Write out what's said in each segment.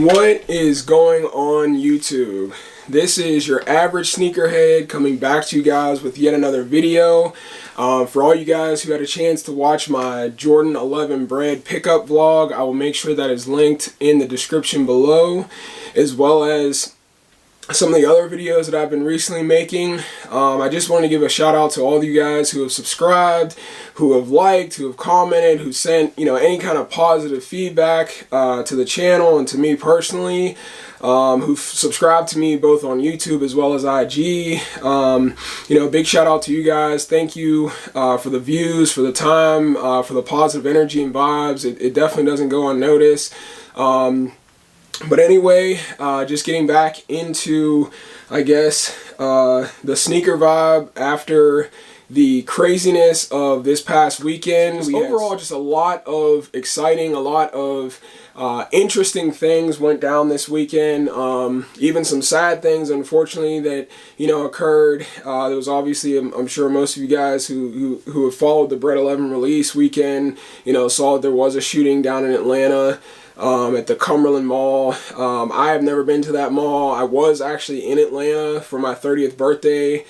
What is going on YouTube? This is your average sneakerhead coming back to you guys with yet another video. For all you guys who had a chance to watch my Jordan 11 Bred pickup vlog, I will make sure that is linked in the description below, as well as some of the other videos that I've been recently making. I just want to give a shout out to all of you guys who have subscribed, who have liked, who have commented, who sent any kind of positive feedback to the channel and to me personally, who've subscribed to me both on YouTube as well as IG. Big shout out to you guys. Thank you for the views, for the time, for the positive energy and vibes. It definitely doesn't go unnoticed. But anyway, just getting back into, I guess, the sneaker vibe after the craziness of this past weekend. Overall, just a lot of exciting, a lot of interesting things went down this weekend. Even some sad things, unfortunately, that occurred. There was obviously, I'm sure most of you guys who have followed the Bred 11 release weekend, saw that there was a shooting down in Atlanta. At the Cumberland Mall. I have never been to that mall. I was actually in Atlanta for my 30th birthday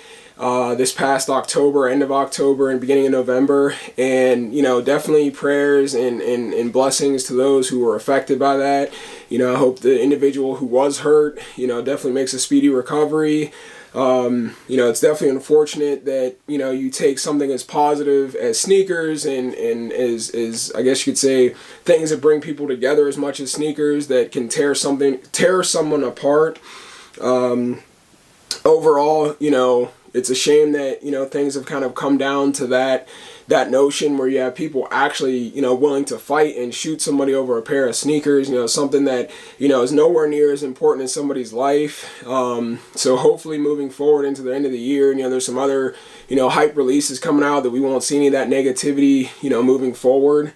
this past October, end of October and beginning of November, and definitely prayers and blessings to those who were affected by that. I hope the individual who was hurt definitely makes a speedy recovery. It's definitely unfortunate that you take something as positive as sneakers and as I guess you could say things that bring people together as much as sneakers that can tear someone apart. Overall, it's a shame that things have kind of come down to that notion where you have people actually willing to fight and shoot somebody over a pair of sneakers, something that is nowhere near as important in somebody's life. So hopefully moving forward into the end of the year, there's some other hype releases coming out that we won't see any of that negativity moving forward.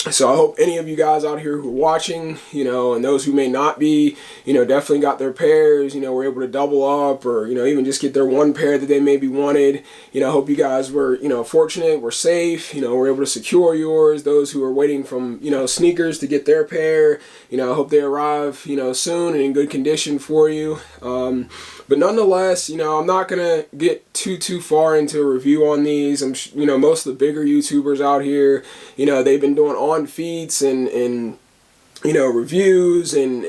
So I hope any of you guys out here who are watching, and those who may not be, definitely got their pairs, were able to double up or, even just get their one pair that they maybe wanted. I hope you guys were, fortunate, were safe, were able to secure yours. Those who are waiting from, sneakers to get their pair, I hope they arrive, soon and in good condition for you. But nonetheless, I'm not going to get too far into a review on these. Most of the bigger YouTubers out here, they've been doing on feeds and reviews and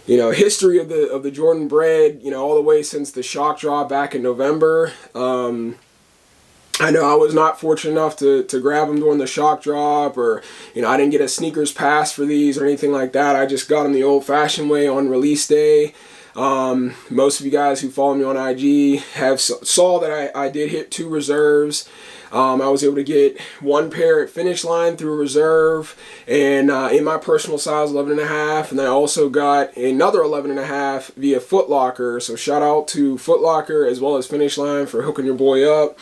history of the Jordan Bred, all the way since the shock drop back in November. I know I was not fortunate enough to grab them during the shock drop, or I didn't get a sneakers pass for these or anything like that. I just got them the old-fashioned way on release day. Most of you guys who follow me on IG saw that I did hit 2 reserves. I was able to get one pair at Finish Line through a reserve, and in my personal size 11.5, and then I also got another 11.5 via Foot Locker. So shout out to Foot Locker as well as Finish Line for hooking your boy up.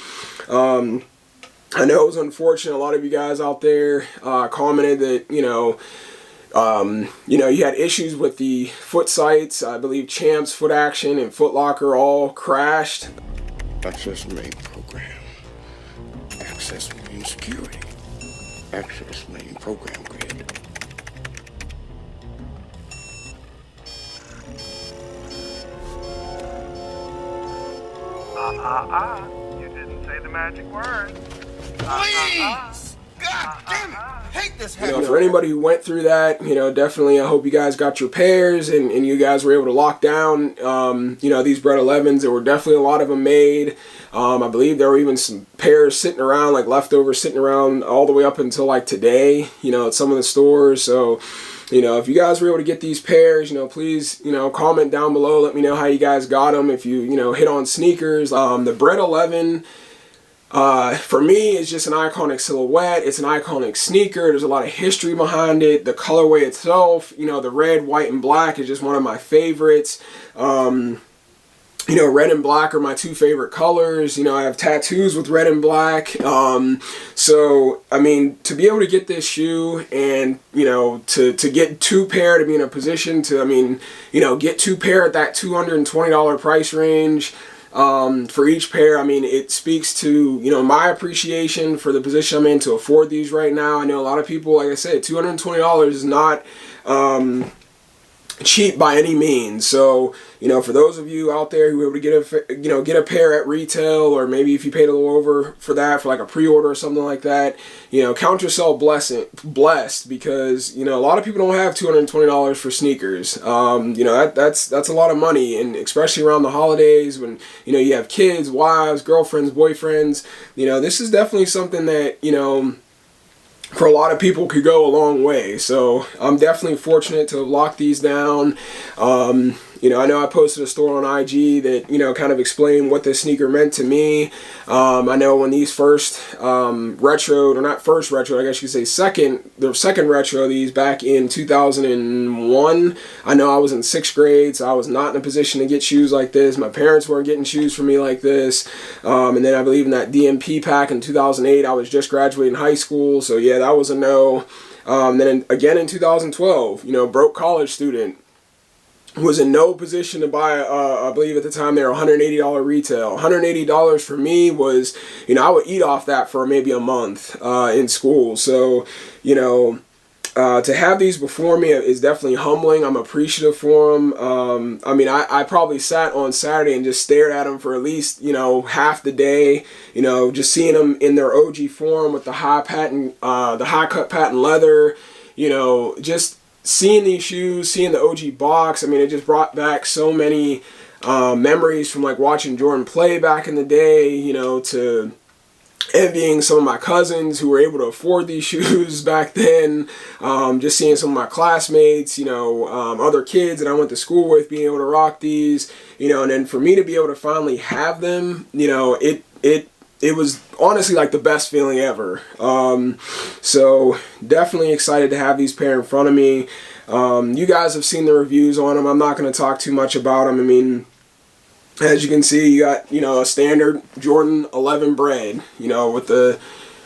I know it was unfortunate. A lot of you guys out there commented that you had issues with the foot sites. I believe Champs, Foot Action, and Foot Locker all crashed. Access main program. Access main security. Access main program grid. You didn't say the magic word. Please! God damn it! Hate this for anybody who went through that, definitely I hope you guys got your pairs and you guys were able to lock down, these Bred 11s. There were definitely a lot of them made. I believe there were even some pairs sitting around, like leftovers sitting around all the way up until like today, at some of the stores. So, if you guys were able to get these pairs, please, comment down below. Let me know how you guys got them. If you, hit on sneakers. The Bred 11, for me, it's just an iconic silhouette. It's an iconic sneaker. There's a lot of history behind it. The colorway itself, the red, white, and black is just one of my favorites. Red and black are my 2 favorite colors. I have tattoos with red and black. So, to be able to get this shoe and, to get 2 pair, to be in a position to, get 2 pair at that $220 price range, for each pair. I mean, it speaks to, you know, my appreciation for the position I'm in to afford these right now. I know a lot of people, like I said, $220 is not cheap by any means. So, you know, for those of you out there who were able to get a pair at retail, or maybe if you paid a little over for that for like a pre-order or something like that, you know, count yourself blessed, because, you know, a lot of people don't have $220 for sneakers. You know, that's a lot of money, and especially around the holidays when, you know, you have kids, wives, girlfriends, boyfriends. You know, this is definitely something that, you know, for a lot of people could go a long way. So I'm definitely fortunate to have locked these down. You know I posted a story on IG that, you know, kind of explained what this sneaker meant to me. I know when these first retroed, or not first retroed, I guess you could say the second retro of these back in 2001, I know I was in 6th grade, so I was not in a position to get shoes like this. My parents weren't getting shoes for me like this. And then I believe in that DMP pack in 2008, I was just graduating high school, so yeah, that was a no. Then again in 2012, you know, broke college student, was in no position to buy, I believe at the time they were $180 retail. $180 for me was, you know, I would eat off that for maybe a month in school. So, you know, to have these before me is definitely humbling. I'm appreciative for them. I mean, I probably sat on Saturday and just stared at them for at least, you know, half the day, you know, just seeing them in their OG form with the high cut patent leather, you know, just seeing these shoes, seeing the OG box. I mean, it just brought back so many memories from like watching Jordan play back in the day, you know, to envying some of my cousins who were able to afford these shoes back then. Just seeing some of my classmates, you know, other kids that I went to school with being able to rock these, you know, and then for me to be able to finally have them, you know, it was honestly like the best feeling ever. So definitely excited to have these pair in front of me. You guys have seen the reviews on them. I'm not going to talk too much about them. I mean, as you can see, you got, you know, a standard Jordan 11 Bred, you know, with the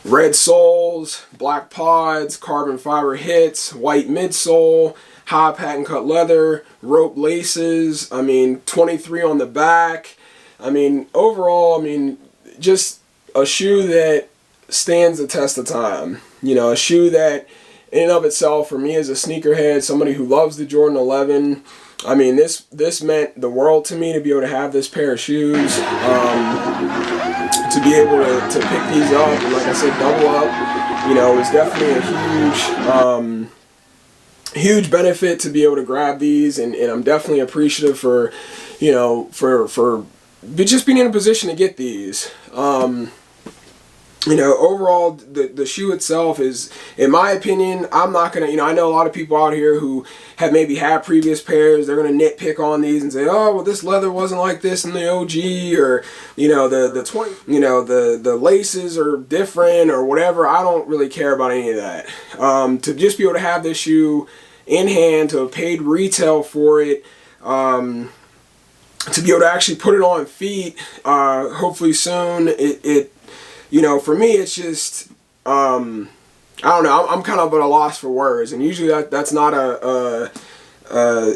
red soles, black pods, carbon fiber hits, white midsole, high patent cut leather, rope laces. I mean, 23 on the back. I mean, overall, I mean, just a shoe that stands the test of time. You know, a shoe that in and of itself, for me as a sneakerhead, somebody who loves the Jordan 11, I mean, this meant the world to me to be able to have this pair of shoes, to be able to pick these up, and like I said, double up, you know, it's definitely a huge benefit to be able to grab these, and I'm definitely appreciative for, you know, for just being in a position to get these. You know, overall, the shoe itself is, in my opinion, I'm not going to, you know, I know a lot of people out here who have maybe had previous pairs, they're going to nitpick on these and say, oh, well, this leather wasn't like this in the OG, or, you know, the laces are different or whatever. I don't really care about any of that. To just be able to have this shoe in hand, to have paid retail for it, to be able to actually put it on feet, hopefully soon, you know, for me, it's just, I don't know, I'm kind of at a loss for words, and usually that's not a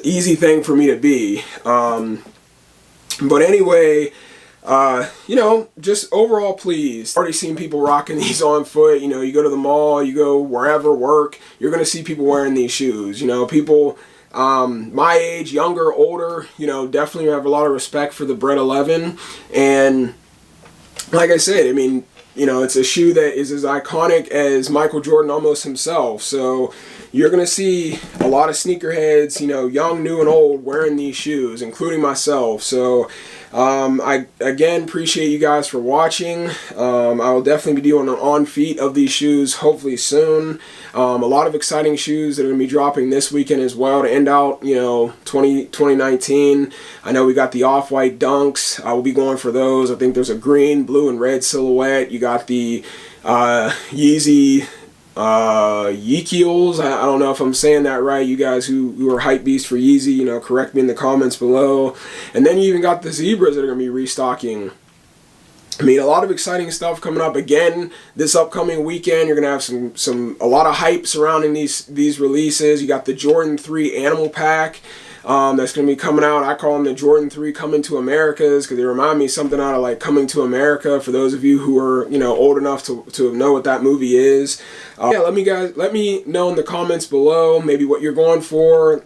easy thing for me to be. But anyway, you know, just overall pleased. Already seen people rocking these on foot. You know, you go to the mall, you go wherever, work, you're going to see people wearing these shoes. You know, people my age, younger, older, you know, definitely have a lot of respect for the Bred 11. And like I said, I mean, you know, it's a shoe that is as iconic as Michael Jordan almost himself. So you're going to see a lot of sneakerheads, you know, young, new, and old, wearing these shoes, including myself. So I, again, appreciate you guys for watching. I will definitely be doing an on-feet of these shoes hopefully soon. A lot of exciting shoes that are going to be dropping this weekend as well to end out, you know, 2019. I know we got the off-white Dunks. I will be going for those. I think there's a green, blue, and red silhouette. You got the Yeezy Yeekiels. I don't know if I'm saying that right. You guys who are hype beasts for Yeezy, you know, correct me in the comments below. And then you even got the Zebras that are going to be restocking. I mean, a lot of exciting stuff coming up again this upcoming weekend. You're gonna have a lot of hype surrounding these releases. You got the Jordan 3 Animal Pack. that's going to be coming out. I call them the Jordan 3 Coming to Americas because they remind me something out of like Coming to America for those of you who are, you know, old enough to know what that movie is. Yeah, let me know in the comments below maybe what you're going for.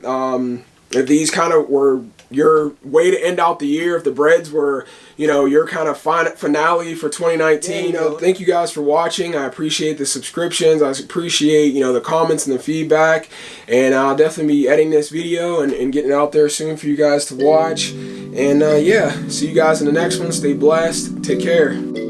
If these kind of were your way to end out the year, if the Breds were, you know, your kind of finale for 2019. You know, thank you guys for watching. I appreciate the subscriptions. I appreciate, you know, the comments and the feedback. And I'll definitely be editing this video and getting it out there soon for you guys to watch. And yeah, see you guys in the next one. Stay blessed. Take care.